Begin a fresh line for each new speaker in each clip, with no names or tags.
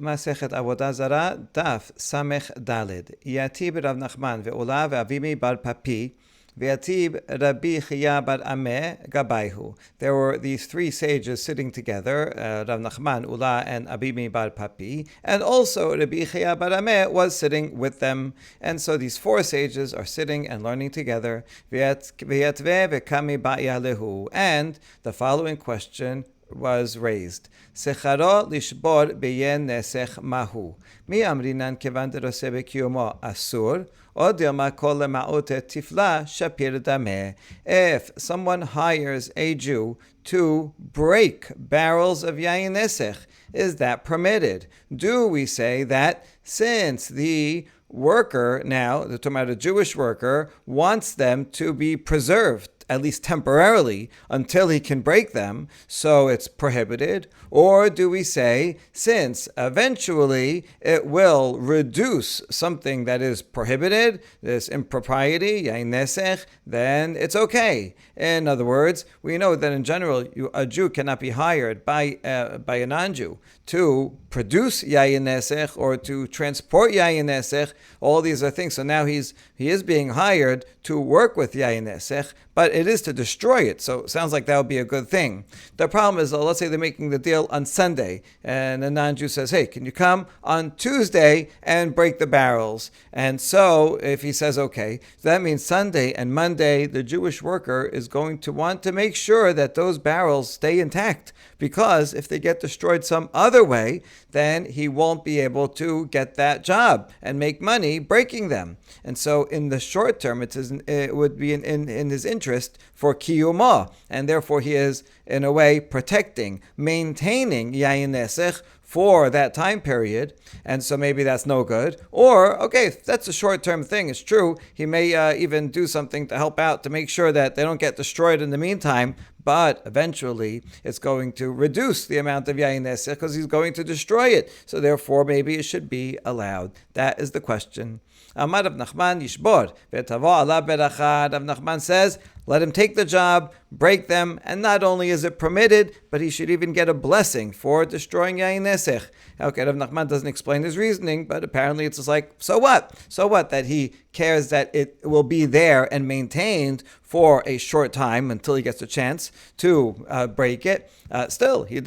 Masechet Avoda Zara, Daf Samech Dalid. Yatib Rav Nachman ve'Ula ve'Avimi bar Papi ve'Yatib Rabbi Chia bar Ameh Gabayhu. There were these three sages sitting together, Rav Nachman, Ula, and Abimi bar Papi, and also Rabbi Chia bar Ameh was sitting with them. And so these four sages are sitting and learning together. Ve'Yatveh ve'Kami ba'Yalehu. And the following question was raised. Secharo lishbor beyen nesech mahu. Mi amrinan kevan derose bekiyumo asur. Od yama kol ma'ote tifla shapir dameh. If someone hires a Jew to break barrels of yayin nesech, is that permitted? Do we say that since the worker, now the talking about a Jewish worker, wants them to be preserved, at least temporarily, until he can break them, so it's prohibited? Or do we say, since eventually it will reduce something that is prohibited, this impropriety, yain nesech, then it's okay? In other words, we know that in general, a Jew cannot be hired by a non-Jew to produce yain nesech or to transport yain nesech. All these are things. So now he is being hired to work with yain nesech, but it is to destroy it. So it sounds like that would be a good thing. The problem is, let's say they're making the deal on Sunday, and a non-Jew says, hey, can you come on Tuesday and break the barrels? And so if he says, okay, so that means Sunday and Monday, the Jewish worker is going to want to make sure that those barrels stay intact, because if they get destroyed some other way, then he won't be able to get that job and make money breaking them. And so in the short term, it would be in his interest for kiyuma, and therefore he is, in a way, protecting, maintaining yayin nesech for that time period, and so maybe that's no good. Or, okay, if that's a short-term thing, it's true, he may even do something to help out to make sure that they don't get destroyed in the meantime, but eventually it's going to reduce the amount of yayin nesech because he's going to destroy it. So therefore, maybe it should be allowed. That is the question. Amar Rav Nachman yishbor ve'tavo ala beracha. Rav Nachman says, let him take the job, break them, and not only is it permitted, but he should even get a blessing for destroying yayin nesech. Okay, Rav Nachman doesn't explain his reasoning, but apparently it's just like, so what? So what that he cares that it will be there and maintained for a short time until he gets a chance to break it. Still, he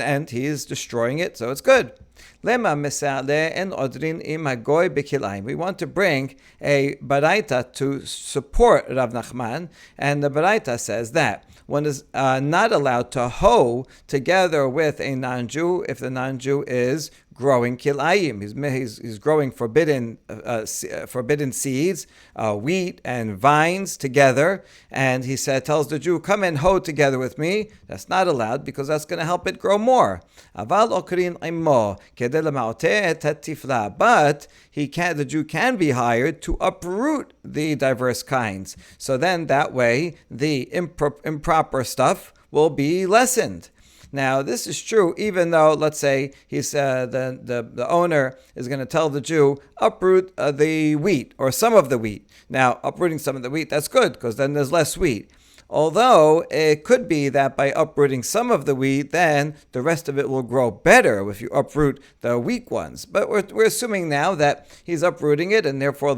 is destroying it, so it's good. We want to bring a baraita to support Rav Nachman, and the baraita says that one is not allowed to hoe together with a non-Jew if the non-Jew is growing kilayim. He's growing forbidden seeds, wheat and vines together, and he tells the Jew, come and hoe together with me. That's not allowed because that's going to help it grow more. But the Jew can be hired to uproot the diverse kinds. So then that way the improper stuff will be lessened. Now, this is true even though, let's say, the owner is going to tell the Jew, uproot the wheat or some of the wheat. Now, uprooting some of the wheat, that's good because then there's less wheat. Although it could be that by uprooting some of the wheat, then the rest of it will grow better if you uproot the weak ones. But we're assuming now that he's uprooting it, and therefore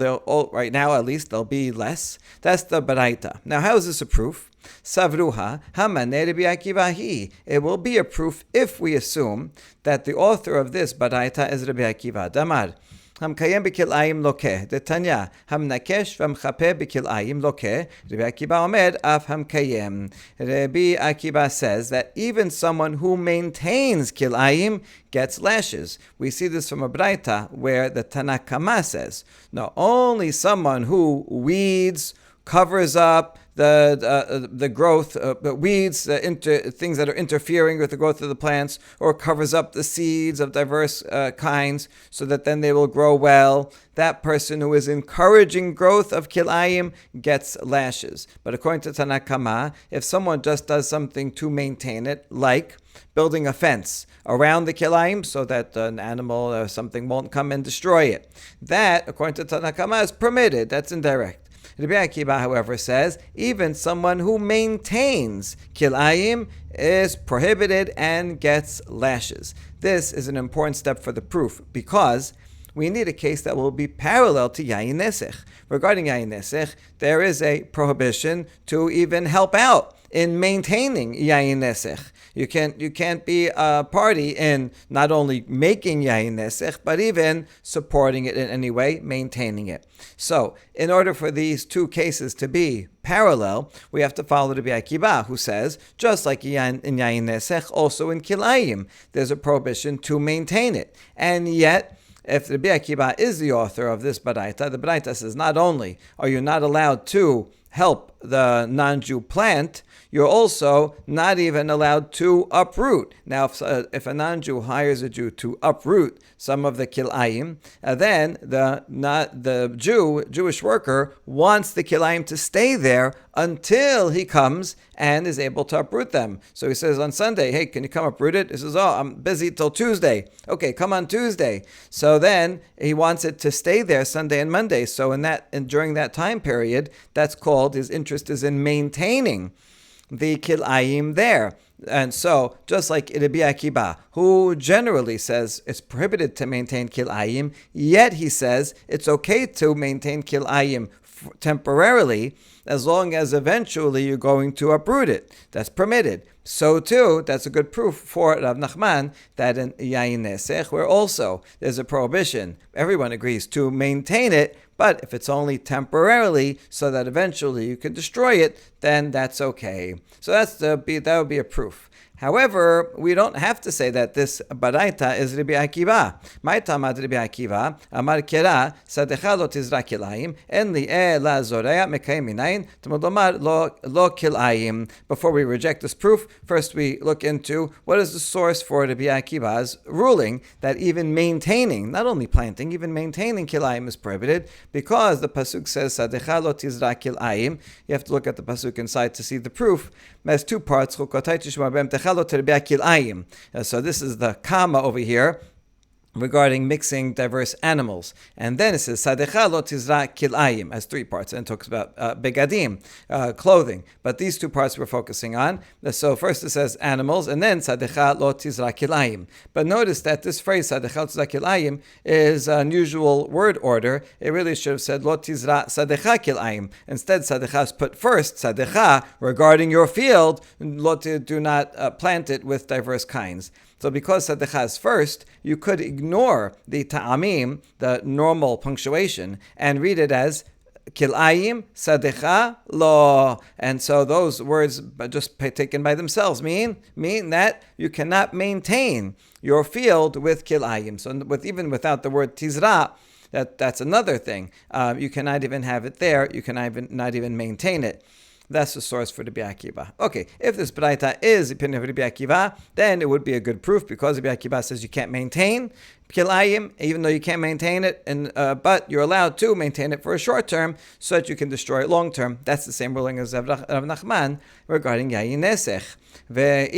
right now at least there'll be less. That's the baraita. Now, how is this a proof? Savruha hamane Rabbi Akiva. It will be a proof if we assume that the author of this baraita is Rabbi Akiva. Damar. Hamkayem b'kilayim lokeh. Detanya. Hamnakesh v'hamchape b'kilayim lokeh. Rabbi Akiva omer af hamkayem. Rabbi Akiva says that even someone who maintains kilayim gets lashes. We see this from a braita where the Tanakama says, no, only someone who weeds, covers up the growth, weeds, things that are interfering with the growth of the plants, or covers up the seeds of diverse kinds so that then they will grow well. That person who is encouraging growth of kilayim gets lashes. But according to Tanakama, if someone just does something to maintain it, like building a fence around the kilayim so that an animal or something won't come and destroy it, that, according to Tanakama, is permitted. That's indirect. Rabbi Akiva, however, says even someone who maintains kilayim is prohibited and gets lashes. This is an important step for the proof because we need a case that will be parallel to Yayin Nesech. Regarding Yayin Nesech, there is a prohibition to even help out in maintaining Yayin Nesech. You can't be a party in not only making Yayin Nesech, but even supporting it in any way, maintaining it. So, in order for these two cases to be parallel, we have to follow Rabbi Akiva, who says, just like in Yayin Nesech, also in Kilayim, there's a prohibition to maintain it. And yet, if Rabbi Akiva is the author of this baraita, the baraita says not only are you not allowed to help the non-Jew plant, you're also not even allowed to uproot. Now, if a non-Jew hires a Jew to uproot some of the kilayim, then the Jewish worker wants the kilayim to stay there until he comes and is able to uproot them. So he says on Sunday, hey, can you come uproot it? He says, oh, I'm busy till Tuesday. Okay, come on Tuesday. So then he wants it to stay there Sunday and Monday. So during that time period, that's called, his interest is in maintaining the kilayim there. And so, just like Rabbi Akiva, who generally says it's prohibited to maintain kilayim, yet he says it's okay to maintain kilayim temporarily, as long as eventually you're going to uproot it. That's permitted. So too, that's a good proof for Rav Nachman that in Yayin Nesech, where also there's a prohibition, everyone agrees to maintain it, but if it's only temporarily, so that eventually you can destroy it, then that's okay. So that would be a proof. However, we don't have to say that this baraita is Rabbi Akiva. My tamad Rabbi Akiva, Amar Kera, Sadecha lo tizra kilayim, en li'eh la zoreya mekayim minayin, tamad lomar lo kilayim. Before we reject this proof, first we look into what is the source for Rabbi Akiva's ruling that even maintaining, not only planting, even maintaining kilayim is prohibited, because the pasuk says Sadecha lo tizra kilayim. You have to look at the pasuk inside to see the proof. It has two parts. So this is the comma over here regarding mixing diverse animals. And then it says, Sadecha lo tizra kilayim, as three parts, and it talks about begadim, clothing. But these two parts we're focusing on. So first it says animals, and then Sadecha lo tizra kilayim. But notice that this phrase, Sadecha lo tizra kilayim, is unusual word order. It really should have said, Lo tizra sadecha kilayim. Instead, Sadecha is put first. Sadecha, regarding your field, do not plant it with diverse kinds. So because Sadecha is first, you could ignore the ta'amim, the normal punctuation, and read it as Kilayim Sadecha Lo. And so those words, just taken by themselves, mean that you cannot maintain your field with Kilayim. So even without the word Tizra, that's another thing. You cannot even have it there. You cannot not even maintain it. That's the source for Rabbi Akiva. Okay, if this baraita is the opinion of Rabbi Akiva, then it would be a good proof because Rabbi Akiva says you can't maintain kilayim, even though you can't maintain it, but you're allowed to maintain it for a short term so that you can destroy it long term. That's the same ruling as Rav Nachman regarding Yayin Nesech. Right?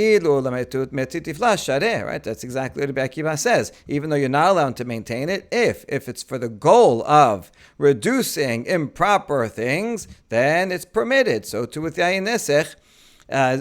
That's exactly what Rabbi Akiva says. Even though you're not allowed to maintain it, if it's for the goal of reducing improper things, then it's permitted. So too with Yayin Nesech.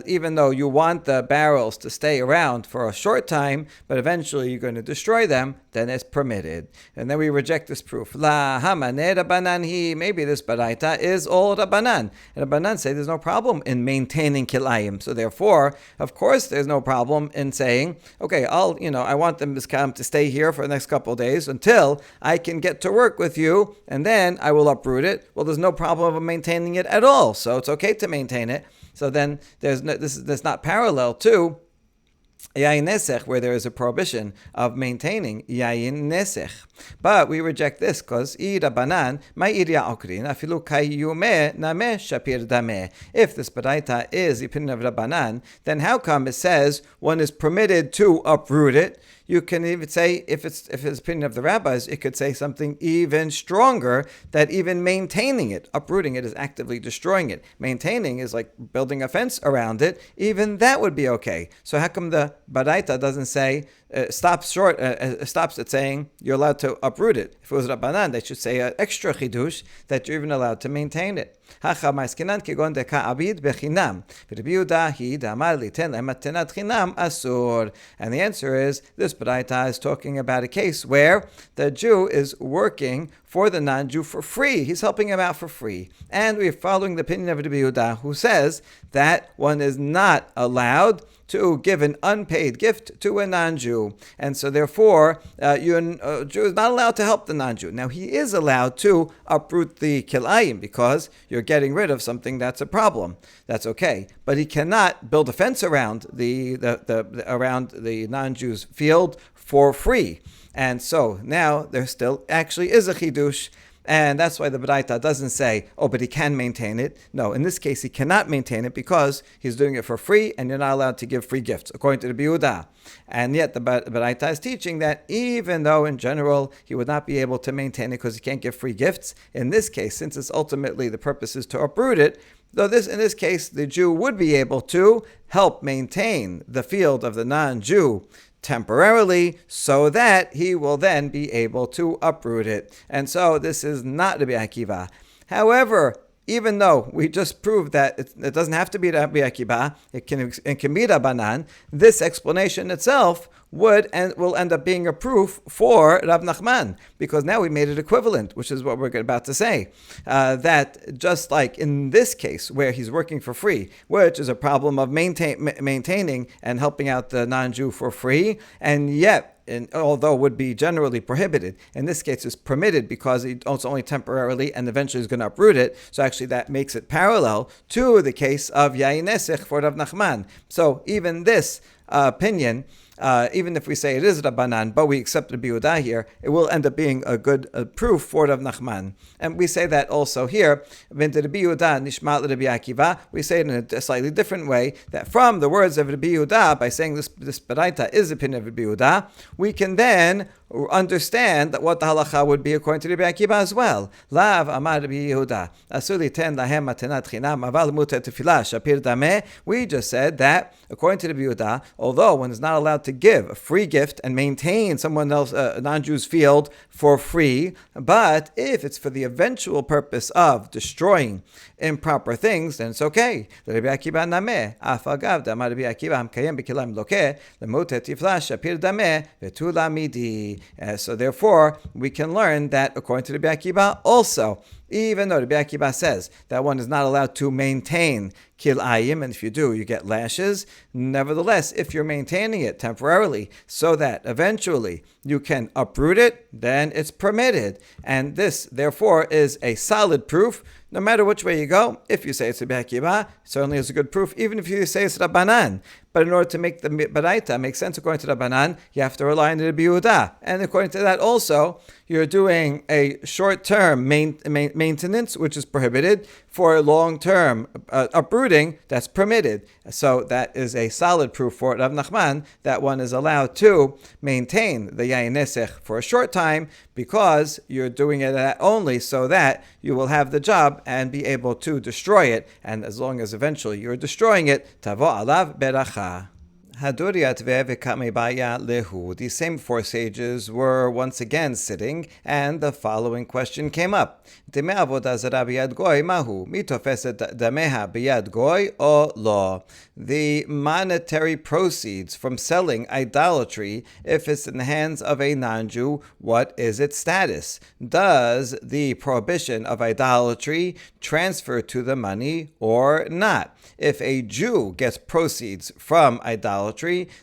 Even though you want the barrels to stay around for a short time, but eventually you're going to destroy them, then it's permitted. And then we reject this proof. La hamane Rabbanan hi. Maybe this baraita is all Rabbanan. And Rabbanan say there's no problem in maintaining kilayim. So therefore, of course, there's no problem in saying, okay, I want them to stay here for the next couple of days until I can get to work with you, and then I will uproot it. Well, there's no problem of maintaining it at all. So it's okay to maintain it. So then there's not parallel to Yayin Nesech, where there is a prohibition of maintaining Yayin Nesech. But we reject this because if this baraita is the opinion of Rabbanan, then how come it says one is permitted to uproot it, you can even say, if it's opinion of the rabbis, it could say something even stronger, that even maintaining it, uprooting it, is actively destroying it. Maintaining is like building a fence around it. Even that would be okay. So how come the Baraita doesn't say, stops at saying you're allowed to uproot it? If it was Rabbanan, they should say an extra chidush that you're even allowed to maintain it. And the answer is, this Baraita is talking about a case where the Jew is working for the non-Jew for free. He's helping him out for free. And we're following the opinion of Rabbi Yehuda, who says that one is not allowed to give an unpaid gift to a non-Jew. And so therefore, a Jew is not allowed to help the non-Jew. Now, he is allowed to uproot the kilayim because you're getting rid of something that's a problem. That's okay. But he cannot build a fence around around the non-Jew's field for free. And so now there still actually is a chidush. And that's why the Baraita doesn't say, oh, but he can maintain it. No, in this case, he cannot maintain it because he's doing it for free, and you're not allowed to give free gifts, according to the Yehuda. And yet the Baraita is teaching that even though in general he would not be able to maintain it because he can't give free gifts, in this case, since it's ultimately the purpose is to uproot it, though in this case, the Jew would be able to help maintain the field of the non-Jew temporarily, so that he will then be able to uproot it. And so this is not Rabbi Akiva. However, even though we just proved that it doesn't have to be Rabbi Akiva, it can be Rabbanan, this explanation itself will end up being a proof for Rav Nachman, because now we made it equivalent, which is what we're about to say. That just like in this case where he's working for free, which is a problem of maintaining and helping out the non-Jew for free, and yet, although would be generally prohibited, in this case it's permitted because it's only temporarily and eventually is going to uproot it. So actually that makes it parallel to the case of Yain Nesech for Rav Nachman. So even this opinion, even if we say it is Rabbanan, but we accept Rabbi Yehuda here, it will end up being a good proof for Rav Nachman. And we say that also here, we say it in a slightly different way, that from the words of Rabbi Yehuda, by saying this Baraita is the opinion of Rabbi Yehuda, we can then understand that what the halacha would be according to Rabbi Akiva as well. Lav amar Rabbi Yehuda, asuli ten lahem matenat chinam aval muter tefillah shapir dameh. We just said that according to Rabbi Yehuda, although one is not allowed to give a free gift and maintain someone else, a non-Jew's field for free, but if it's for the eventual purpose of destroying improper things, then it's okay. Rabbi Akiva nameh afagav damar Rabbi Akiva hamkayem b'kilam lokeh lemuter tefillah shapir dameh vetula midi. So therefore, we can learn that according to Rabbi Akiva also, even though Rabbi Akiva says that one is not allowed to maintain kilayim, and if you do, you get lashes, nevertheless, if you're maintaining it temporarily so that eventually you can uproot it, then it's permitted. And this, therefore, is a solid proof. No matter which way you go, if you say it's Rabbi Akiva, it certainly is a good proof, even if you say it's Rabbanan. But in order to make the Baraita make sense according to Rabbanan, you have to rely on the Rabbi Yehuda. And according to that also, you're doing a short-term maintenance, which is prohibited, for long-term uprooting, that's permitted. So that is a solid proof for Rav Nachman that one is allowed to maintain the Yain Nesech for a short time, because you're doing it only so that you will have the job and be able to destroy it. And as long as eventually you're destroying it, tavo alav beracha. The same four sages were once again sitting, and the following question came up. The monetary proceeds from selling idolatry, if it's in the hands of a non-Jew, what is its status? Does the prohibition of idolatry transfer to the money or not? If a Jew gets proceeds from idolatry,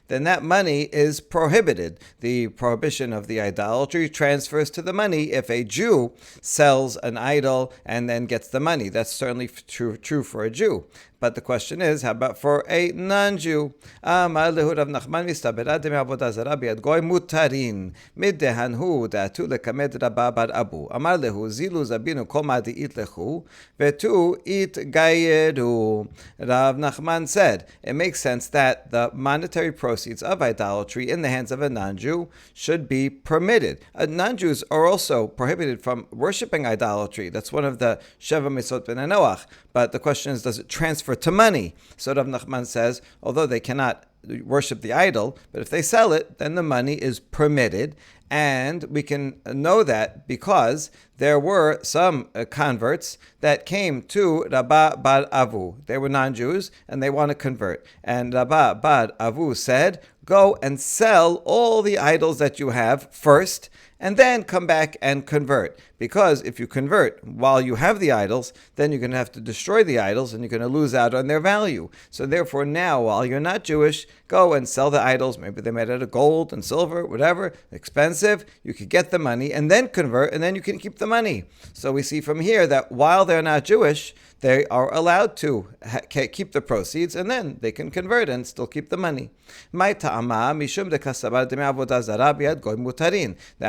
then that money is prohibited. The prohibition of the idolatry transfers to the money if a Jew sells an idol and then gets the money. That's certainly true for a Jew. But the question is, how about for a non-Jew? Amar lehu Rav Nachman mistabera demi avodah zara biad goy mutarin middehan hu da'atu lekamed Rabba bar Abu. Amar lehu zilu zabinu kol ma di'it lechu vetu it gayeru. Rav Nachman said, it makes sense that the monetary proceeds of idolatry in the hands of a non-Jew should be permitted. Non-Jews are also prohibited from worshipping idolatry. That's one of the Sheva Mitzvot B'nai Noach. But the question is, does it transfer to money? So Rav Nachman says, although they cannot worship the idol, but if they sell it, then the money is permitted. And we can know that because there were some converts that came to Rabba bar Avu. They were non-Jews and they want to convert. And Rabba bar Avu said, go and sell all the idols that you have first, and then come back and convert. Because if you convert while you have the idols, then you're going to have to destroy the idols and you're going to lose out on their value. So therefore now, while you're not Jewish, go and sell the idols. Maybe they made out of gold and silver, whatever, expensive. You could get the money and then convert, and then you can keep the money. So we see from here that while they're not Jewish, they are allowed to keep the proceeds, and then they can convert and still keep the money. Now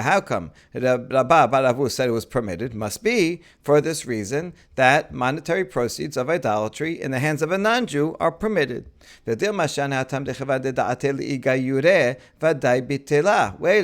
how come Rabba bar Avu said it was permitted? Must be for this reason that monetary proceeds of idolatry in the hands of a non-Jew are permitted. Wait a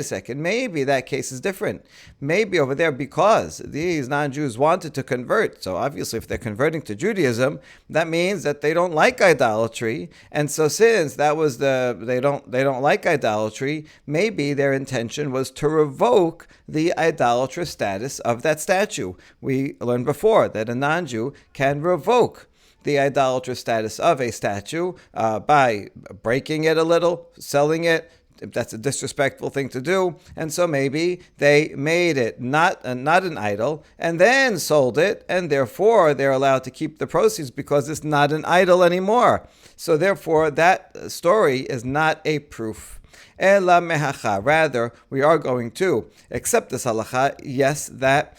second, maybe that case is different. Maybe over there, because these non-Jews wanted to convert, so obviously if they're converting to Judaism, that means that they don't like idolatry, and so since that was they don't like idolatry, maybe their intention was to revoke the idolatrous status of that statue. We learned before that a non-Jew can revoke the idolatrous status of a statue by breaking it a little, selling it. That's a disrespectful thing to do, and so maybe they made it not an idol and then sold it, and therefore they're allowed to keep the proceeds because it's not an idol anymore. So therefore that story is not a proof. Ela mehacha. Rather, we are going to accept this halacha, yes, that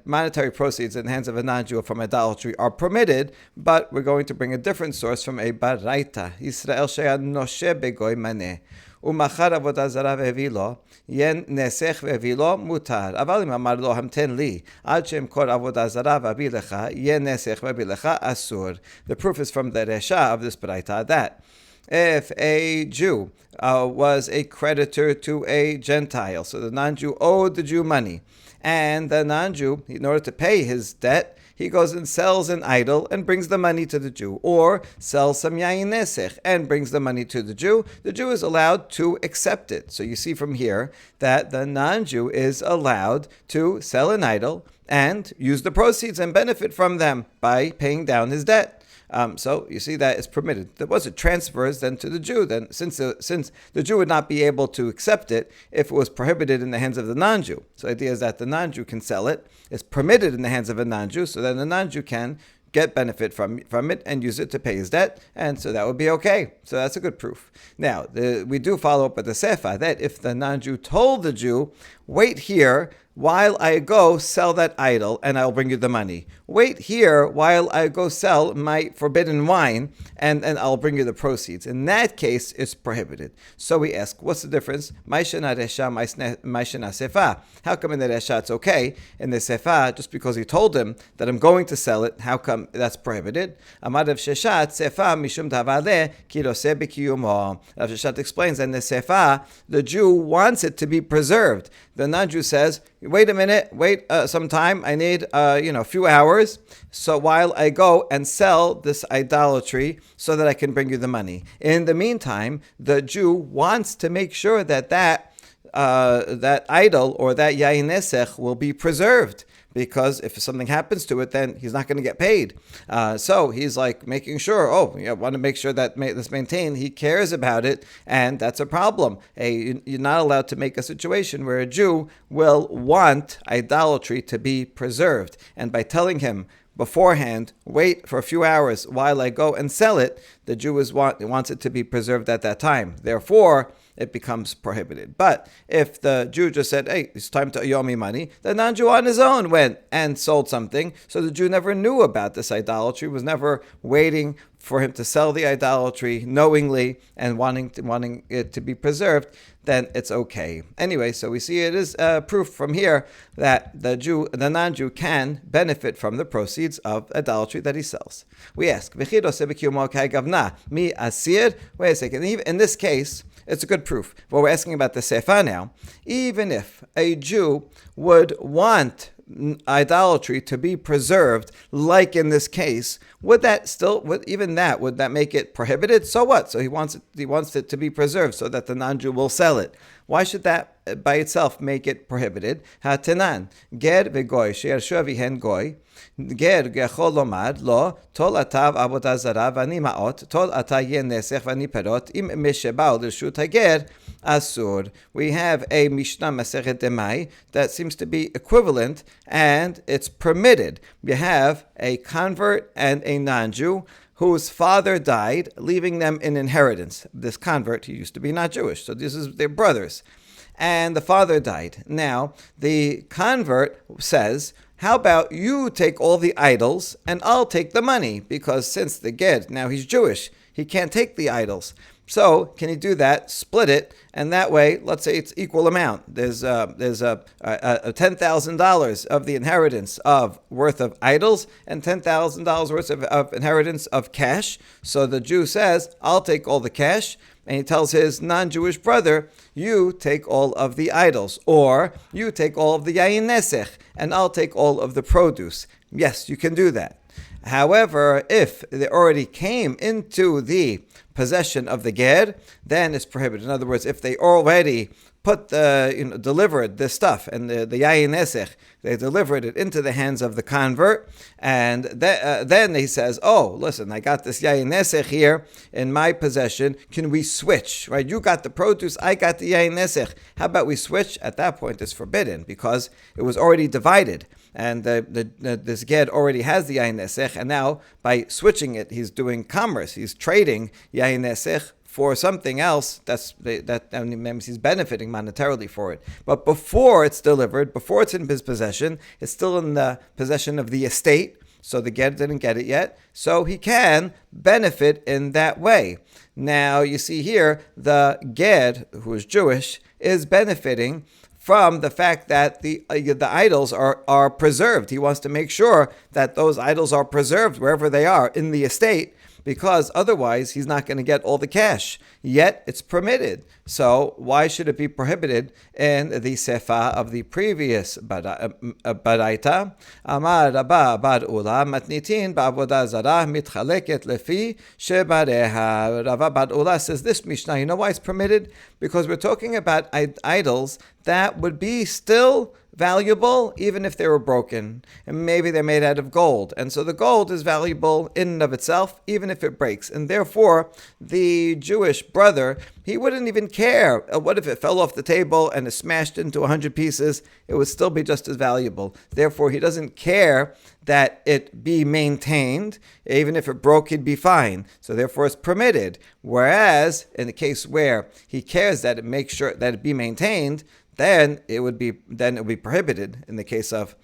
monetary proceeds in the hands of a non-Jew from idolatry are permitted, but we're going to bring a different source from a baraita. Yisrael she'ad noshe begoy maneh. ומחר עבודה זרה והביא לו, ין נסך והביא לו, מותר. אבל אם אמר לו, המתן לי, עד שאמכור עבודה זרה והביא לך, ין נסך והביא לך, אסור. The proof is from the Resha of this Baraita that if a Jew was a creditor to a Gentile, so the non-Jew owed the Jew money, and the non-Jew, in order to pay his debt, he goes and sells an idol and brings the money to the Jew, or sells some yayin nesech and brings the money to the Jew is allowed to accept it. So you see from here that the non-Jew is allowed to sell an idol and use the proceeds and benefit from them by paying down his debt. So you see that is permitted. Once it transfers then to the Jew, then since the Jew would not be able to accept it if it was prohibited in the hands of the non-Jew. So the idea is that the non-Jew can sell it. It's permitted in the hands of a non-Jew, so then the non-Jew can get benefit from it and use it to pay his debt, and so that would be okay. So that's a good proof. Now, we do follow up with the sefa that if the non-Jew told the Jew, wait here while I go sell that idol and I'll bring you the money. Wait here while I go sell my forbidden wine and I'll bring you the proceeds. In that case, it's prohibited. So we ask, what's the difference? How come in the Resha it's okay? In the sefa, just because he told him that I'm going to sell it, how come that's prohibited? Rav Sheshat explains that in the sefa, the Jew wants it to be preserved. The non-Jew says, wait a minute, wait some time, I need a few hours, so while I go and sell this idolatry so that I can bring you the money. In the meantime, the Jew wants to make sure that that idol or that yayin nesech will be preserved, because if something happens to it, then he's not going to get paid. So he's like making sure, want to make sure that this maintained. He cares about it, and that's a problem. You're not allowed to make a situation where a Jew will want idolatry to be preserved. And by telling him beforehand, wait for a few hours while I go and sell it, the Jew wants it to be preserved at that time. Therefore, it becomes prohibited. But if the Jew just said, hey, it's time to Yomi money, the non-Jew on his own went and sold something, so the Jew never knew about this idolatry, was never waiting for him to sell the idolatry knowingly and wanting it to be preserved, then it's okay. Anyway, so we see it is proof from here that the non-Jew can benefit from the proceeds of idolatry that he sells. We ask, wait a second, in this case, it's a good proof. Well, we're asking about the sefa now. Even if a Jew would want idolatry to be preserved, like in this case, would that make it prohibited? So what? So he wants it to be preserved so that the non-Jew will sell it. Why should that by itself make it prohibited? Hatanan ger vegoy she'ershuv vihen goy. Ger gechol lomad lo tol atav avoda zara vani maot tol ata yen nesech vani perot im mishebal l'shut hager asur. We have a Mishnah Masechet Demai that seems to be equivalent, and it's permitted. You have a convert and a non-Jew whose father died, leaving them in inheritance. This convert, he used to be not Jewish, so they're brothers. And the father died. Now, the convert says, how about you take all the idols and I'll take the money? Because since the Ged, now he's Jewish, he can't take the idols. So can he do that? Split it, and that way, let's say it's equal amount. There's $10,000 of the inheritance worth of idols, and $10,000 worth of inheritance of cash. So the Jew says, "I'll take all the cash," and he tells his non-Jewish brother, "You take all of the idols," or "You take all of the yayin nesech, and I'll take all of the produce." Yes, you can do that. However, if they already came into the possession of the ger, then it's prohibited. In other words, if they already delivered this stuff and the yayin nesech, they delivered it into the hands of the convert, and then he says, "Oh, listen, I got this yayin nesech here in my possession. Can we switch? Right? You got the produce, I got the yayin nesech. How about we switch?" At that point, it's forbidden because it was already divided, and this ged already has the yayin nesech, and now by switching it, he's doing commerce. He's trading yayin nesech for something else that means he's benefiting monetarily for it. But before it's delivered, before it's in his possession, it's still in the possession of the estate, so the Ged didn't get it yet, so he can benefit in that way. Now, you see here, the Ged, who is Jewish, is benefiting from the fact that the idols are preserved. He wants to make sure that those idols are preserved wherever they are in the estate, because otherwise he's not going to get all the cash. Yet it's permitted. So why should it be prohibited in the sefa of the previous baraita? Amar Rabba bar Ula matnitin ba'avoda zara mitchaleket lefi shebareha. Rabba bar Ula says this Mishnah. You know why it's permitted? Because we're talking about idols that would be still valuable even if they were broken, and maybe they're made out of gold, and so the gold is valuable in and of itself even if it breaks, and therefore the Jewish brother, he wouldn't even care. What if it fell off the table and it smashed into 100 pieces? It would still be just as valuable. Therefore he doesn't care that it be maintained. Even if it broke, he'd be fine. So therefore it's permitted. Whereas in the case where he cares that it makes sure that it be maintained, then it would be prohibited in the case of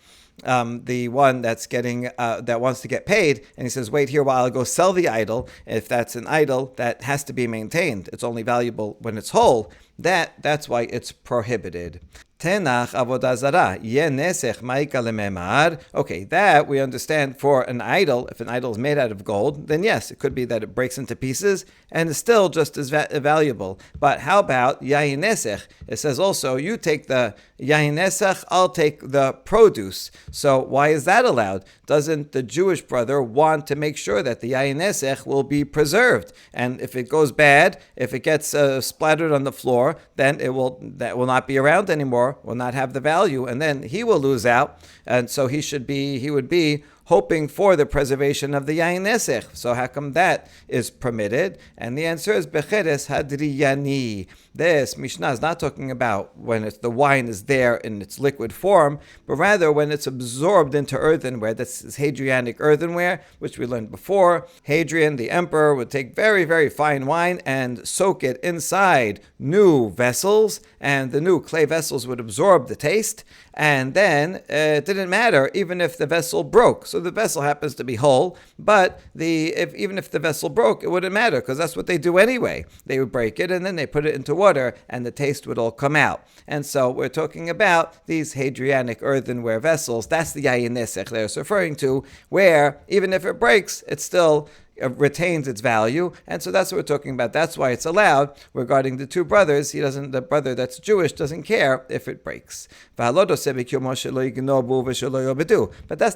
the one that's getting that wants to get paid, and he says, "Wait here while I go sell the idol." If that's an idol that has to be maintained, it's only valuable when it's whole. That's why it's prohibited. Tenach avoda zara ye nesech ma'ika lememar. Okay, that we understand for an idol. If an idol is made out of gold, then yes, it could be that it breaks into pieces and is still just as valuable. But how about yayin nesech? It says also, you take the yayin nesech, I'll take the produce. So why is that allowed? Doesn't the Jewish brother want to make sure that the yayin nesech will be preserved? And if it goes bad, if it gets splattered on the floor, then that will not be around anymore, will not have the value, and then he will lose out. And so he would be hoping for the preservation of the yayin nesech. So how come that is permitted? And the answer is becheres hadriyani. This Mishnah is not talking about when the wine is there in its liquid form, but rather when it's absorbed into earthenware. That's Hadrianic earthenware, which we learned before. Hadrian, the emperor, would take very, very fine wine and soak it inside new vessels, and the new clay vessels would absorb the taste, and then it didn't matter even if the vessel broke. So so the vessel happens to be whole, but even if the vessel broke, it wouldn't matter, because that's what they do anyway. They would break it, and then they put it into water, and the taste would all come out. And so we're talking about these Hadrianic earthenware vessels. That's the Yayin Nesech they're referring to, where even if it breaks, it still retains its value, and so that's what we're talking about. That's why it's allowed. Regarding the two brothers, the brother that's Jewish doesn't care if it breaks. But that's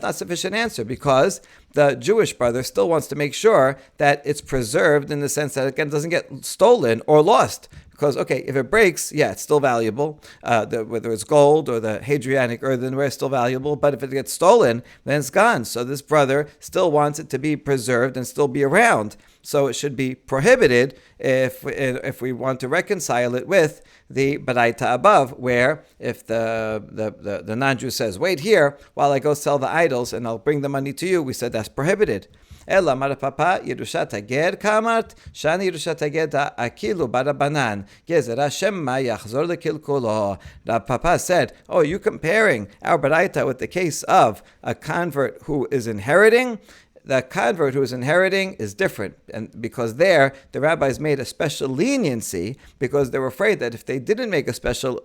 not sufficient answer, because the Jewish brother still wants to make sure that it's preserved in the sense that it doesn't get stolen or lost. Because, okay, if it breaks, yeah, it's still valuable. Whether it's gold or the Hadrianic earthenware is still valuable. But if it gets stolen, then it's gone. So this brother still wants it to be preserved and still be around. So it should be prohibited if we want to reconcile it with the Baraita above, where if the non-Jew says, wait here while I go sell the idols and I'll bring the money to you, we said that's prohibited. Ela mar papa Yerushat Hager kamart shani Yerushat Hager da akilu barabanan gezerah shema yachzor lekilkulo. The papa said, "Oh, you comparing our baraita with the case of a convert who is inheriting." The convert who is inheriting is different, and because there the rabbis made a special leniency because they were afraid that if they didn't make a special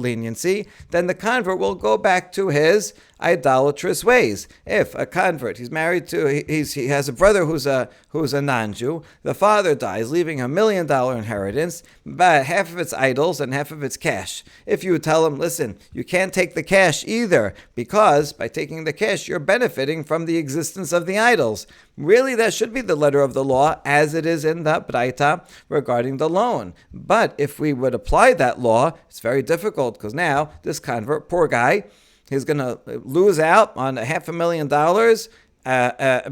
leniency, then the convert will go back to his idolatrous ways. If a convert, he has a brother who's a non-Jew, the father dies, leaving $1 million inheritance, but half of it's idols and half of it's cash. If you tell him, listen, you can't take the cash either, because by taking the cash, you're benefiting from the existence of the idols. Really, that should be the letter of the law, as it is in the Braita regarding the loan. But if we would apply that law, it's very difficult, because now this convert, poor guy, he's going to lose out on $500,000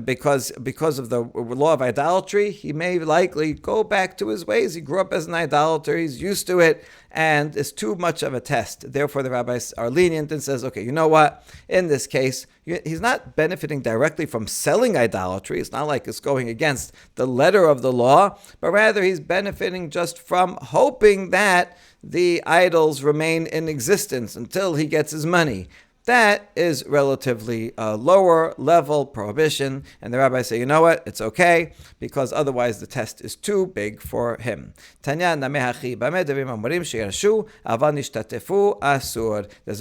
because of the law of idolatry. He may likely go back to his ways. He grew up as an idolater. He's used to it, and it's too much of a test. Therefore, the rabbis are lenient and says, okay, you know what? In this case, he's not benefiting directly from selling idolatry. It's not like it's going against the letter of the law, but rather he's benefiting just from hoping that the idols remain in existence until he gets his money. That is relatively a lower level prohibition, and the rabbis say, you know what, it's okay, because otherwise the test is too big for him. There's a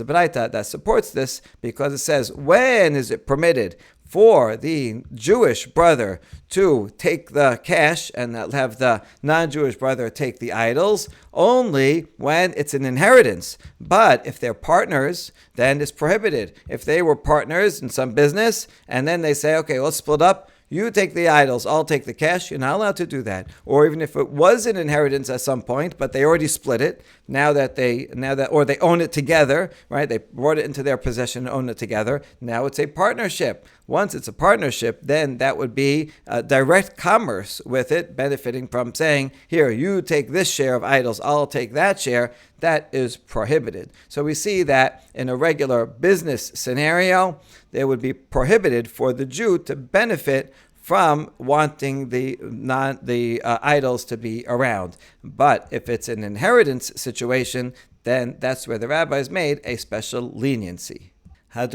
Braita that supports this, because it says, when is it permitted for the Jewish brother to take the cash and have the non-Jewish brother take the idols? Only when it's an inheritance. But if they're partners, then it's prohibited. If they were partners in some business, and then they say, okay, let's split up, you take the idols, I'll take the cash, you're not allowed to do that. Or even if it was an inheritance at some point, but they already split it, or they own it together, right? They brought it into their possession and own it together. Now it's a partnership. Once it's a partnership, then that would be direct commerce with it, benefiting from saying, here, you take this share of idols, I'll take that share. That is prohibited. So we see that in a regular business scenario, it would be prohibited for the Jew to benefit from wanting the idols to be around. But if it's an inheritance situation, then that's where the rabbis made a special leniency. The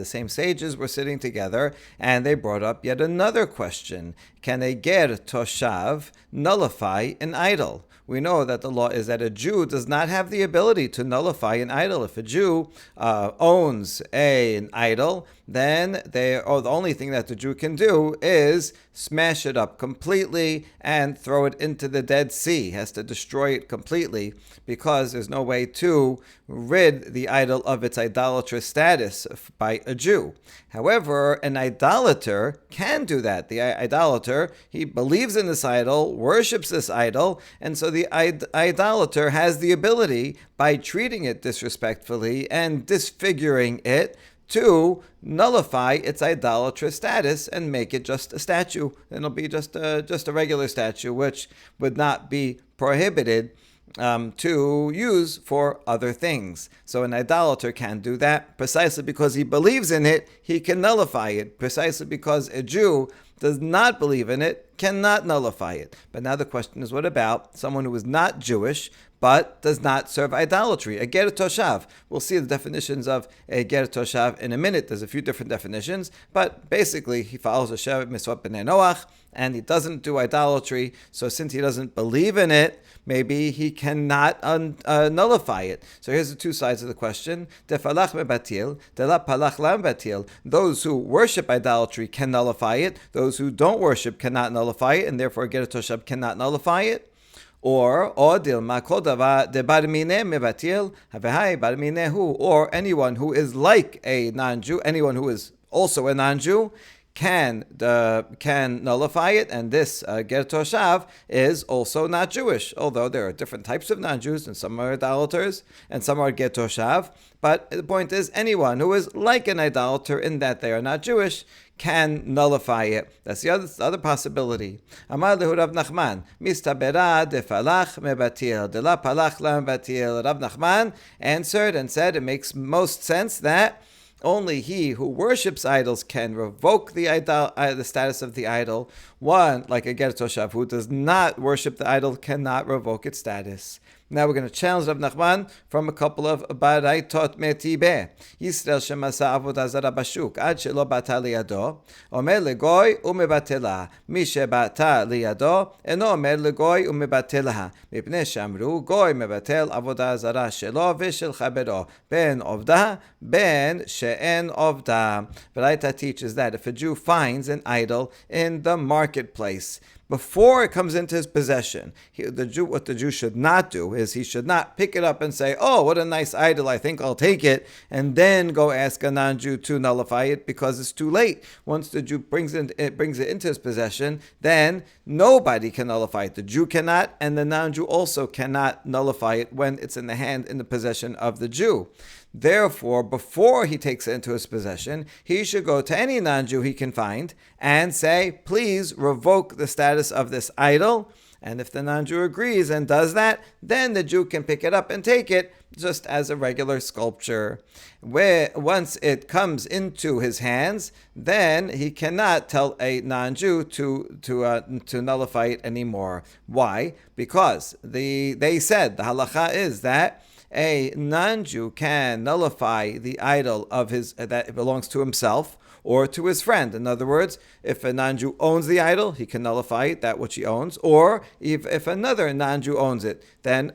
same sages were sitting together, and they brought up yet another question. Can a ger toshav nullify an idol? We know that the law is that a Jew does not have the ability to nullify an idol. If a Jew owns an idol, then the only thing that the Jew can do is smash it up completely and throw it into the Dead Sea. He has to destroy it completely, because there's no way to rid the idol of its idolatrous status by a Jew. However, an idolater can do that. The idolater, he believes in this idol, worships this idol, and so the idolater has the ability, by treating it disrespectfully and disfiguring it, to nullify its idolatrous status and make it just a statue. It'll be just a regular statue, which would not be prohibited to use for other things. So an idolater can do that. Precisely because he believes in it, he can nullify it. Precisely because a Jew does not believe in it, cannot nullify it. But now the question is, what about someone who is not Jewish but does not serve idolatry? A ger toshav. We'll see the definitions of a ger toshav in a minute. There's a few different definitions, but basically he follows a shevet mitzvot b'nei Noach, and he doesn't do idolatry. So since he doesn't believe in it, maybe he cannot nullify it. So here's the two sides of the question. Defalach mebatil, dela palach lam batil. Those who worship idolatry can nullify it. Those who don't worship cannot nullify it, and therefore ger toshav cannot nullify it. Or anyone who is like a non-Jew, anyone who is also a non-Jew, can nullify it, and this ger toshav is also not Jewish, although there are different types of non-Jews, and some are idolaters, and some are ger toshav. But the point is, anyone who is like an idolater in that they are not Jewish can nullify it. That's the other possibility. Amar lehu Rav Nachman, mistabera defalach mebatil, de la palach lam batil. Rav Nachman answered and said it makes most sense that only he who worships idols can revoke the status of the idol. One, like a ger toshav, who does not worship the idol, cannot revoke its status. Now we're going to challenge Rav Nachman from a couple of baraitot metibeh. Yisrael shemasa avoda zara bashuk ad shelo bata liyado omer legoy umebatela mi shebata liyado eno omer legoy umebatela mipnei shamru goy mebatel avoda zara shelo v'shel chabero ben ovda ben she'en ovda. Baraita teaches that if a Jew finds an idol in the marketplace, before it comes into his possession, what the Jew should not do is he should not pick it up and say, "Oh, what a nice idol, I think I'll take it," and then go ask a non-Jew to nullify it, because it's too late. Once the Jew brings it into his possession, then nobody can nullify it. The Jew cannot, and the non-Jew also cannot nullify it when it's in the possession of the Jew. Therefore, before he takes it into his possession, he should go to any non-Jew he can find and say, "Please revoke the status of this idol." And if the non-Jew agrees and does that, then the Jew can pick it up and take it just as a regular sculpture. Once it comes into his hands, then he cannot tell a non-Jew to nullify it anymore. Why? Because they said, the halacha is that a non-Jew can nullify the idol of his that belongs to himself or to his friend. In other words, if a non-Jew owns the idol, he can nullify that which he owns. Or if another non-Jew owns it, then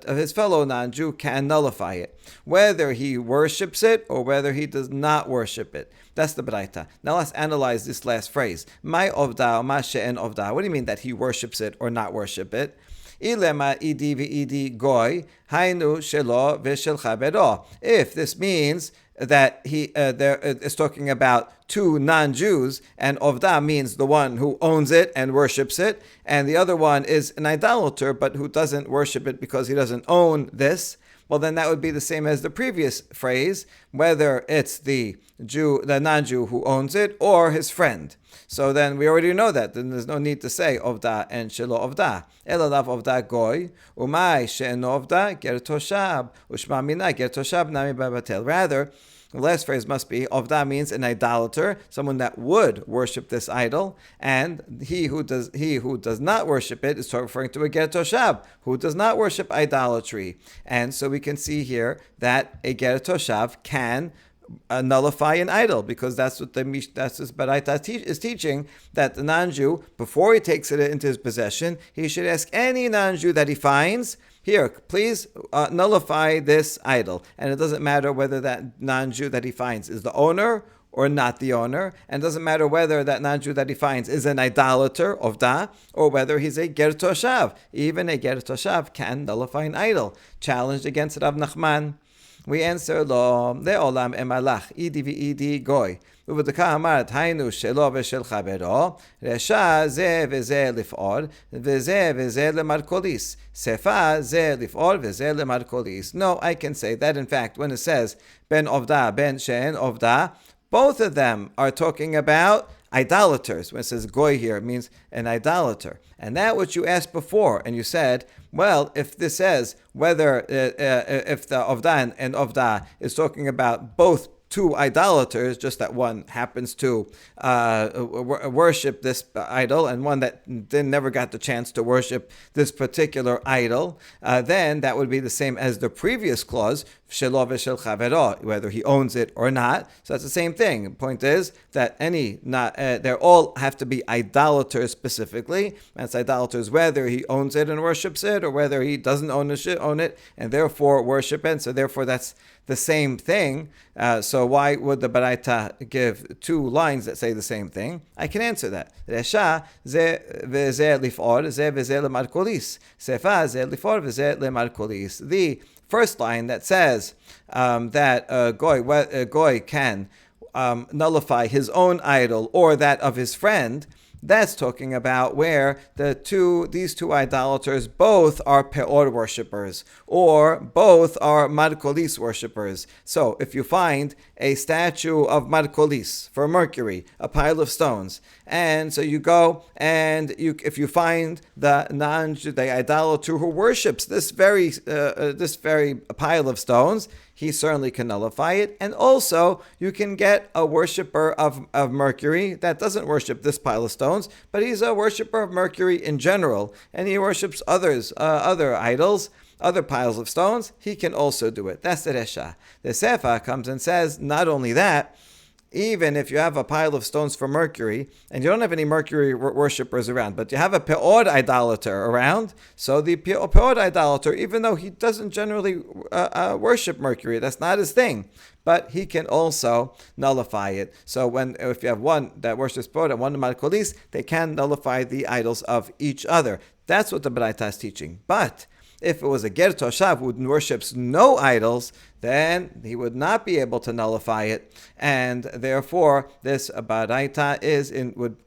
his fellow non-Jew can nullify it, whether he worships it or whether he does not worship it. That's the Braita. Now let's analyze this last phrase. My ovda, ma she'en ovda. What do you mean that he worships it or not worship it? Ilema idi v'idi goy, hainu shelo v'shel chabero. If this means that it's talking about two non-Jews, and ovda means the one who owns it and worships it, and the other one is an idolater but who doesn't worship it because he doesn't own this, well, then that would be the same as the previous phrase, whether it's the non-Jew who owns it or his friend. So then we already know that. Then there's no need to say ovda and shelo ovda. Elalav ovda goy, umay she'en ovda ger toshav, ushma mina ger toshav nami babatel. Rather, the last phrase must be, ovda means an idolater, someone that would worship this idol, and he who does not worship it is referring to a ger toshav, who does not worship idolatry. And so we can see here that a ger toshav can nullify an idol, because that's what this Baraita is teaching, that the non-Jew, before he takes it into his possession, he should ask any non-Jew that he finds, "Here, please nullify this idol." And it doesn't matter whether that non-Jew that he finds is the owner or not the owner, and it doesn't matter whether that non-Jew that he finds is an idolater, ovda, or whether he's a ger toshav. Even a ger toshav can nullify an idol. Challenged against Rav Nachman. We answer, lo, le'olam emalach, idi v'idi goy. ובדקה אמרת, היינו שלו ושל חברו, רשע זה וזה לפעול, וזה וזה למרקוליס. שפה זה לפעול וזה למרקוליס. No, I can say that in fact, when it says, ben ovda, ben she'en ovda, both of them are talking about idolaters. When it says goy here, it means an idolater. And that which you asked before, and you said, well, if this says whether if the ovda and ovda is talking about both two idolaters, just that one happens to worship this idol and one that never got the chance to worship this particular idol, then that would be the same as the previous clause, shelo v'shel chavero, whether he owns it or not. So that's the same thing. The point is that they all have to be idolaters specifically. That's idolaters whether he owns it and worships it or whether he doesn't own it and therefore worship it. So therefore that's the same thing. So why would the Baraita give two lines that say the same thing? I can answer that. Resha ze v'ze lifor, ze v'ze lemarkolis. Sefa ze lifor v'ze lemarkolis. The first line that says that a goy can nullify his own idol or that of his friend, that's talking about where these two idolaters both are peor worshippers or both are markolis worshippers. So if you find a statue of markolis for Mercury, a pile of stones, and so you go and if you find the idolater who worships this very pile of stones, he certainly can nullify it. And also, you can get a worshiper of Mercury that doesn't worship this pile of stones, but he's a worshiper of Mercury in general, and he worships other idols, other piles of stones. He can also do it. That's the Resha. The Sefa comes and says, not only that, even if you have a pile of stones for Mercury, and you don't have any Mercury worshippers around, but you have a Peor idolater around, so the Peor idolater, even though he doesn't generally worship Mercury, that's not his thing, but he can also nullify it. So if you have one that worships Peor and one Markolis, they can nullify the idols of each other. That's what the Baraita is teaching. But if it was a Ger Toshav who worships no idols, then he would not be able to nullify it, and therefore this Baraita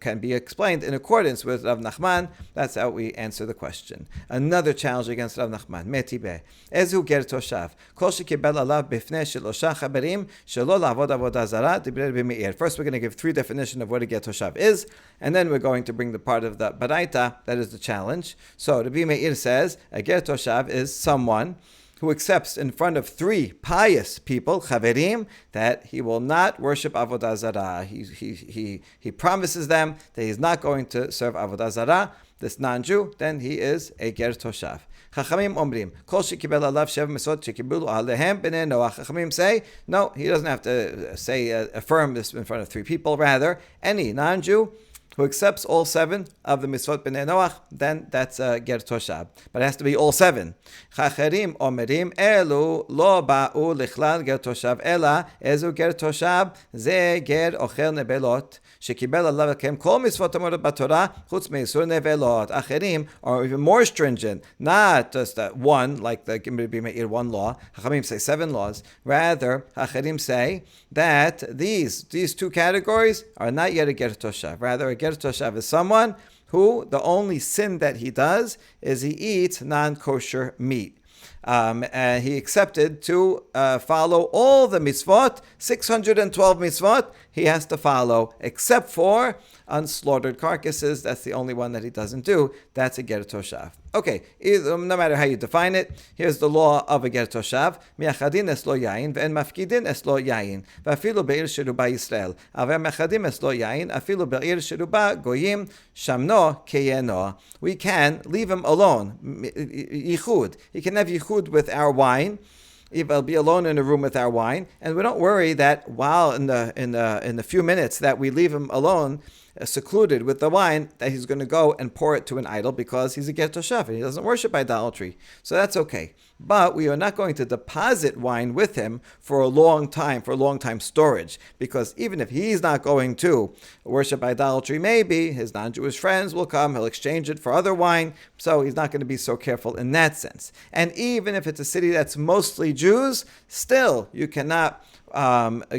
can be explained in accordance with Rav Nachman. That's how we answer the question. Another challenge against Rav Nachman. Metibe ezu Ger Toshav kol shekibel alav bifnei shelosha chaverim shelo la'avod avoda zara dibrer b'meir. First, we're going to give three definitions of what a Ger Toshav is, and then we're going to bring the part of the Baraita that is the challenge. So Rabbi Meir says a Ger Toshav is someone who accepts in front of three pious people, chaverim, that he will not worship avodah zarah. He promises them that he's not going to serve avodah zarah, this non-Jew, then he is a ger toshav. Chachamim omrim, kol shekibel alav shev mesot shekibulu alehem b'nei Noach. Chachamim say, no, he doesn't have to affirm this in front of three people. Rather, any non-Jew who accepts all seven of the mitzvot b'nei Noach, then that's a ger toshav. But it has to be all seven. Chacherim omerim elu lo ba'u lichlal ger toshav ela ezu ger toshav ze ger ochel nebelot shekibbel alav kem kol mitzvot amorot b'Torah chutz meisur nevelot. Acherim are even more stringent, not just one, like the Rabbi Meir one law. Chachamim say 7 laws. Rather, Acherim say that these two categories are not yet a ger toshav. Rather, a ger toshav is someone who the only sin that he does is he eats non-kosher meat. And he accepted to follow all the mitzvot, 612 mitzvot, he has to follow, except for unslaughtered carcasses. That's the only one that he doesn't do. That's a ger toshav. Okay, no matter how you define it, here's the law of a ger toshav. Miachadin es lo yain, ve'en mafkidin es lo yain, ve'afilu be'ir sheruba Yisrael. Aver mechadim es lo yain, afilu be'ir sheruba goyim, shamno keyeno. We can leave him alone. Yichud. He can have yichud with our wine. He'll be alone in a room with our wine, and we don't worry that while in the few minutes that we leave him alone, secluded with the wine, that he's going to go and pour it to an idol because he's a ger toshav and he doesn't worship idolatry. So that's okay. But we are not going to deposit wine with him for a long time storage, because even if he's not going to worship idolatry, maybe his non-Jewish friends will come, he'll exchange it for other wine, so he's not going to be so careful in that sense. And even if it's a city that's mostly Jews, still you cannot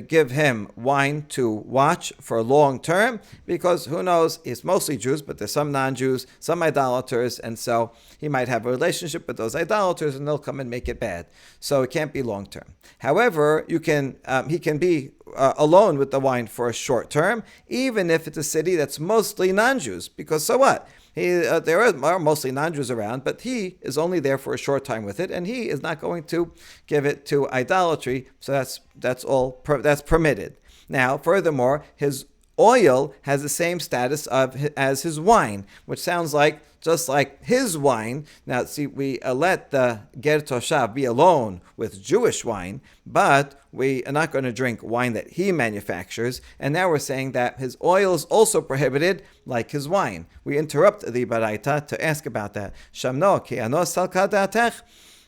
give him wine to watch for a long term, because who knows, it's mostly Jews, but there's some non-Jews, some idolaters, and so he might have a relationship with those idolaters and they'll come and make it bad. So it can't be long term. However, he can be alone with the wine for a short term, even if it's a city that's mostly non-Jews, because so what? There are mostly non-Jews around, but he is only there for a short time with it, and he is not going to give it to idolatry. So that's permitted. Now, furthermore, his oil has the same status as his wine, which sounds like just like his wine. Now, see, we let the Ger Toshav be alone with Jewish wine, but we are not going to drink wine that he manufactures. And now we're saying that his oil is also prohibited like his wine. We interrupt the Baraita to ask about that. Shamno ki anos salka da'atech.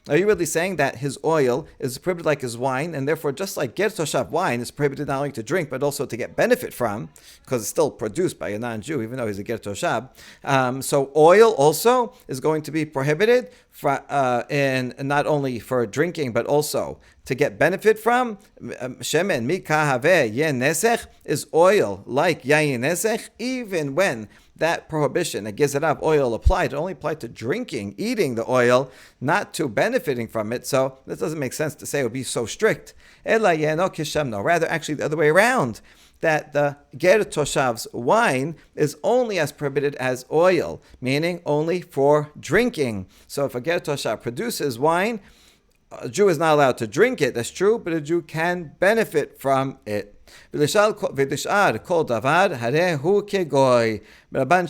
Are you really saying that his oil is prohibited like his wine, and therefore just like Ger Toshav wine is prohibited not only to drink, but also to get benefit from, because it's still produced by a non-Jew, even though he's a Ger Toshav. So oil also is going to be prohibited in not only for drinking, but also to get benefit from. Shemen mikahave yen nesech is oil like yayin nesech, even when that prohibition, a gezerah of oil applied, it only applied to drinking, eating the oil, not to benefiting from it. So this doesn't make sense to say it would be so strict. Rather, actually the other way around, that the Ger Toshav's wine is only as prohibited as oil, meaning only for drinking. So if a Ger Toshav produces wine, a Jew is not allowed to drink it, that's true, but a Jew can benefit from it. ונשאר כל דבר הרי הוא כגוי. רבן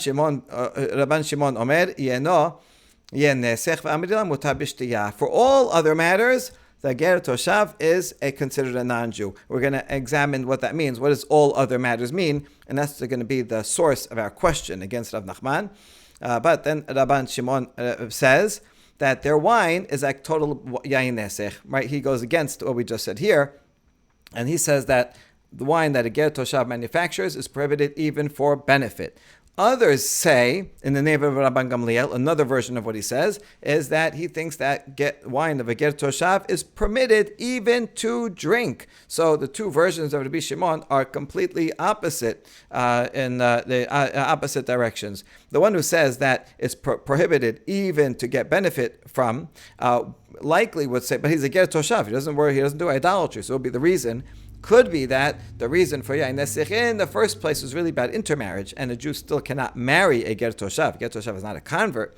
שמעון אומר, יהיה נסך ואמרילה מותר בשתייה. For all other matters, the Ger Toshav is considered a non-Jew. We're going to examine what that means. What does all other matters mean? And that's going to be the source of our question against Rav Nachman. But then Rabban Shimon says that their wine is like total yayin nesech, right? He goes against what we just said here, and he says that the wine that a Ger Toshav manufactures is prohibited even for benefit. Others say, in the name of Rabban Gamliel, another version of what he says, is that he thinks that wine of a Ger Toshav is permitted even to drink. So the two versions of Rabbi Shimon are completely opposite in the opposite directions. The one who says that it's prohibited even to get benefit from, likely would say, but he's a Ger Toshav, he doesn't do idolatry, so it would be the reason. Could be that the reason for Yain Nesech in the first place was really about intermarriage, and a Jew still cannot marry a Ger Toshav. Ger Toshav is not a convert.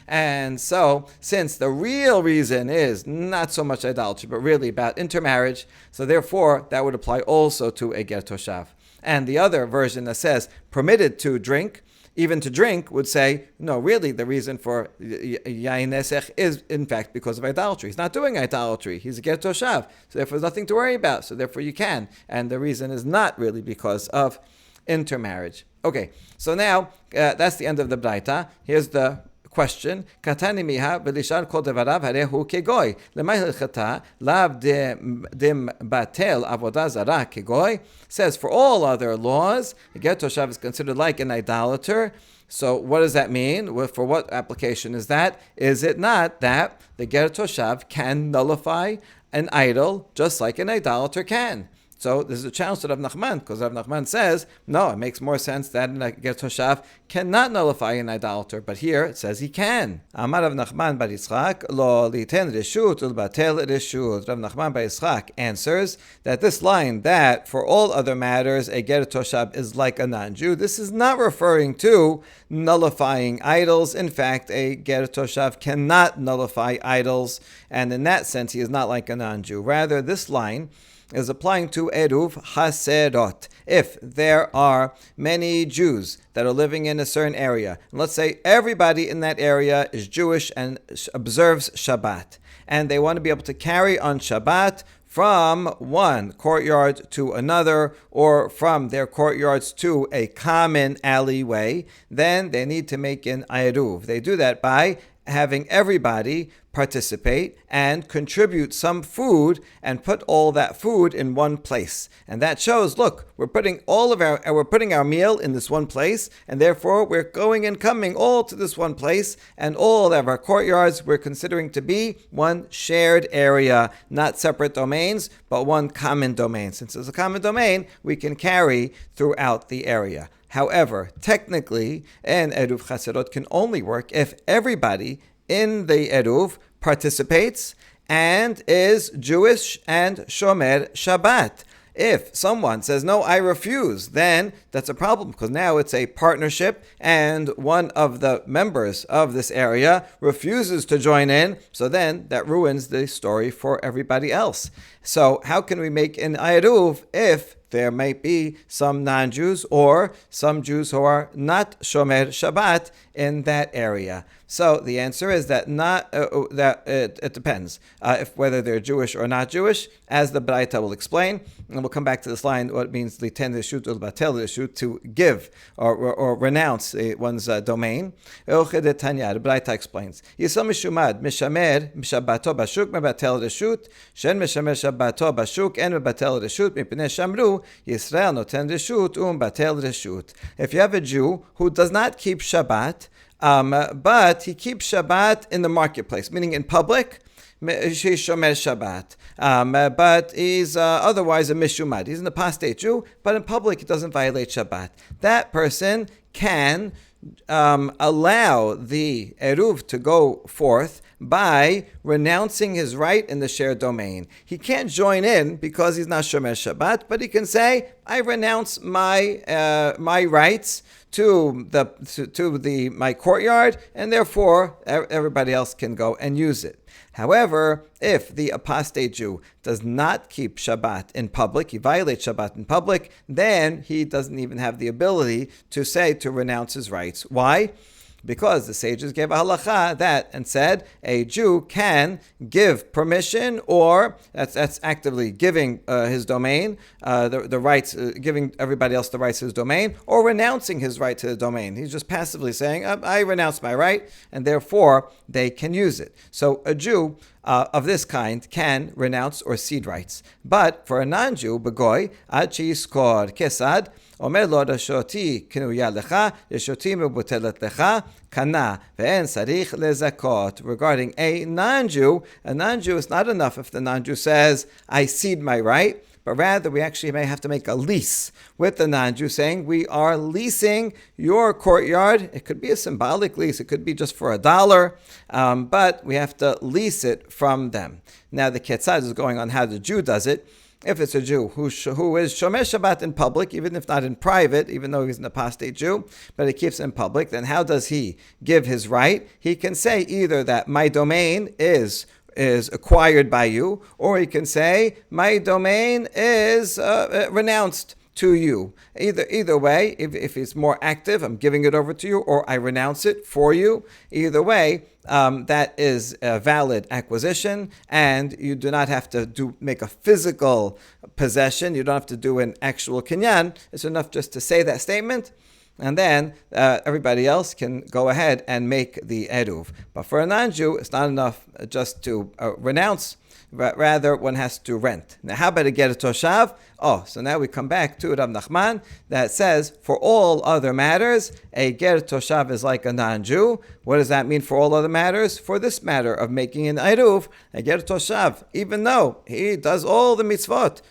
And so, since the real reason is not so much idolatry, but really about intermarriage, so therefore, that would apply also to a Ger Toshav. And the other version that says permitted to drink, even to drink, would say, no, really, the reason for Yain Nesech is, in fact, because of idolatry. He's not doing idolatry. He's a Ger Toshav. So therefore, there's nothing to worry about. So therefore, you can. And the reason is not really because of intermarriage. Okay, so now, that's the end of the Braita. Here's the question. Katani miha v'lishar kol devarav harehu kegoy. Lemay hilchata lav dim batel avoda zara kegoy. Says for all other laws, a Ger Toshav is considered like an idolater. So what does that mean? Well, for what application is that? Is it not that the Ger Toshav can nullify an idol just like an idolater can? So this is a challenge to Rav Nachman, because Rav Nachman says, no, it makes more sense that a Ger Toshav cannot nullify an idolater, but here it says he can. Amar Rav Nachman bar Yitzchak, lo liten reshut ulbatel reshut. Rav Nachman bar Yitzchak answers that this line, that for all other matters a Ger Toshav is like a non-Jew, this is not referring to nullifying idols. In fact, a Ger Toshav cannot nullify idols, and in that sense he is not like a non-Jew. Rather, this line is applying to Eruv Haserot. If there are many Jews that are living in a certain area, and let's say everybody in that area is Jewish and observes Shabbat, and they want to be able to carry on Shabbat from one courtyard to another, or from their courtyards to a common alleyway, then they need to make an Eruv. They do that by having everybody participate and contribute some food and put all that food in one place. And that shows, look, we're putting our meal in this one place, and therefore we're going and coming all to this one place, and all of our courtyards we're considering to be one shared area, not separate domains, but one common domain. Since it's a common domain, we can carry throughout the area. However, technically, an Eruv Chaserot can only work if everybody in the Eruv participates and is Jewish and Shomer Shabbat. If someone says, no, I refuse, then that's a problem, because now it's a partnership and one of the members of this area refuses to join in, so then that ruins the story for everybody else. So how can we make an Eruv if there might be some non-Jews or some Jews who are not Shomer Shabbat in that area? So the answer is that it depends if whether they're Jewish or not Jewish, as the Braita will explain, and we'll come back to this line, what it means liten reshut ul batel reshut, to give or renounce one's domain. The Braita explains, Yisam mishumad mishamer mishabato bashuk mebatel reshut shen mishamer shabato bashuk en mebatel reshut mipnei shamru Yisrael noten reshut batel reshut. If you have a Jew who does not keep Shabbat, but he keeps Shabbat in the marketplace, meaning in public, he's Shomer Shabbat, but he's otherwise a Mishumad. He's an apostate Jew, but in public he doesn't violate Shabbat. That person can allow the Eruv to go forth by renouncing his right in the shared domain. He can't join in because he's not Shomer Shabbat, but he can say, I renounce my rights to my courtyard, and therefore everybody else can go and use it. However, if the apostate Jew does not keep Shabbat in public, he violates Shabbat in public, then he doesn't even have the ability to renounce his rights. Why? Because the sages gave a halacha that and said a Jew can give permission, or that's actively giving his domain, the rights, giving everybody else the rights to his domain, or renouncing his right to the domain. He's just passively saying, I renounce my right, and therefore they can use it. So a Jew of this kind can renounce or cede rights. But for a non-Jew, begoy, ad shiskor kesad, Omer lo reshoti knuya lecha, reshoti mebutelet lecha, kana ve'en sarich lezakot. Regarding a non-Jew is not enough if the non-Jew says, I cede my right, but rather we actually may have to make a lease with the non-Jew, saying we are leasing your courtyard. It could be a symbolic lease, it could be just for $1, but we have to lease it from them. Now the Ketzad is going on how the Jew does it. If it's a Jew who is Shomer Shabbat in public, even if not in private, even though he's an apostate Jew, but he keeps it in public, then how does he give his right? He can say either that my domain is acquired by you, or he can say my domain is renounced to you. Either way, if it's more active, I'm giving it over to you, or I renounce it for you. Either way, that is a valid acquisition, and you do not have to make a physical possession. You don't have to do an actual kinyan. It's enough just to say that statement, and then everybody else can go ahead and make the eruv. But for a non-Jew, it's not enough just to renounce. Rather, one has to rent. Now, how about a ger toshav? So now we come back to Rav Nachman that says, for all other matters, a ger toshav is like a non-Jew. What does that mean for all other matters? For this matter of making an eruv, a ger toshav, even though he does all the mitzvot,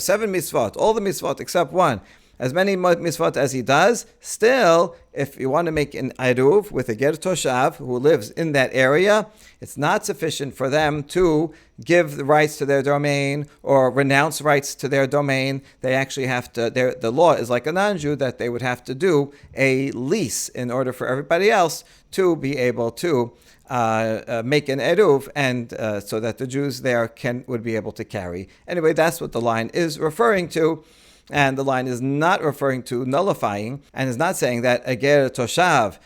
7 mitzvot, all the mitzvot except one, as many mitzvot as he does, still, if you want to make an eruv with a ger toshav who lives in that area, it's not sufficient for them to give the rights to their domain or renounce rights to their domain. They actually have to, the law is like a non-Jew, that they would have to do a lease in order for everybody else to be able to make an eruv, and so that the Jews there would be able to carry. Anyway, that's what the line is referring to. And the line is not referring to nullifying, and is not saying that a ger toshav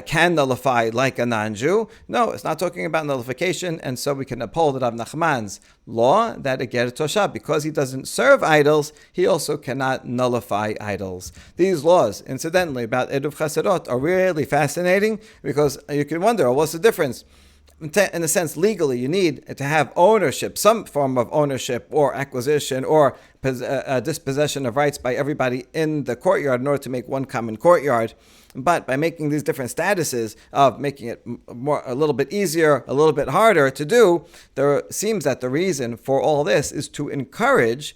can nullify like a non-Jew. No, it's not talking about nullification, and so we can uphold Rav Nachman's law that a ger toshav, because he doesn't serve idols, he also cannot nullify idols. These laws, incidentally, about eruv chaserot are really fascinating, because you can wonder, what's the difference? In a sense, legally, you need to have ownership, some form of ownership or acquisition or dispossession of rights by everybody in the courtyard in order to make one common courtyard. But by making these different statuses of making it a little bit easier, a little bit harder to do, there seems that the reason for all this is to encourage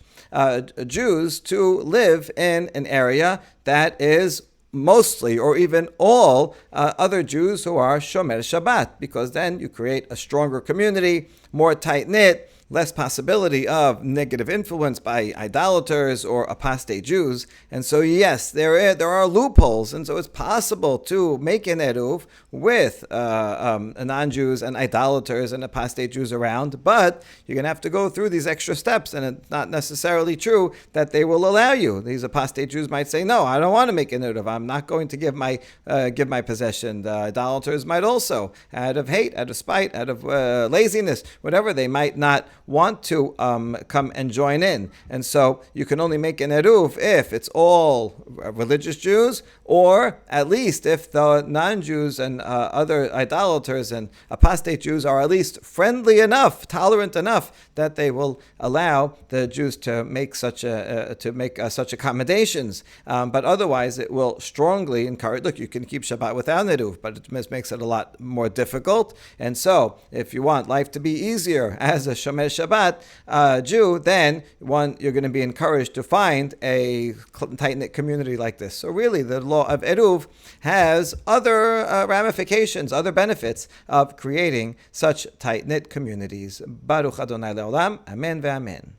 Jews to live in an area that is mostly or even all other Jews who are Shomer Shabbat, because then you create a stronger community, more tight-knit. less possibility of negative influence by idolaters or apostate Jews. And so, yes, there are loopholes, and so it's possible to make an eruv with non-Jews and idolaters and apostate Jews around, but you're going to have to go through these extra steps, and it's not necessarily true that they will allow you. These apostate Jews might say, no, I don't want to make an eruv. I'm not going to give my possession. The idolaters might also, out of hate, out of spite, out of laziness, whatever, they might not want to come and join in. And so you can only make an eruv if it's all religious Jews, or at least if the non-Jews and other idolaters and apostate Jews are at least friendly enough, tolerant enough that they will allow the Jews to make such accommodations. But otherwise, it will strongly encourage. Look, you can keep Shabbat without eruv, but it makes it a lot more difficult. And so, if you want life to be easier as a Shomer Shabbat Jew, then you're going to be encouraged to find a tight-knit community like this. So really, the law of eruv has other ramifications, other benefits of creating such tight-knit communities. Baruch Adonai Leolam. Amen ve'amen.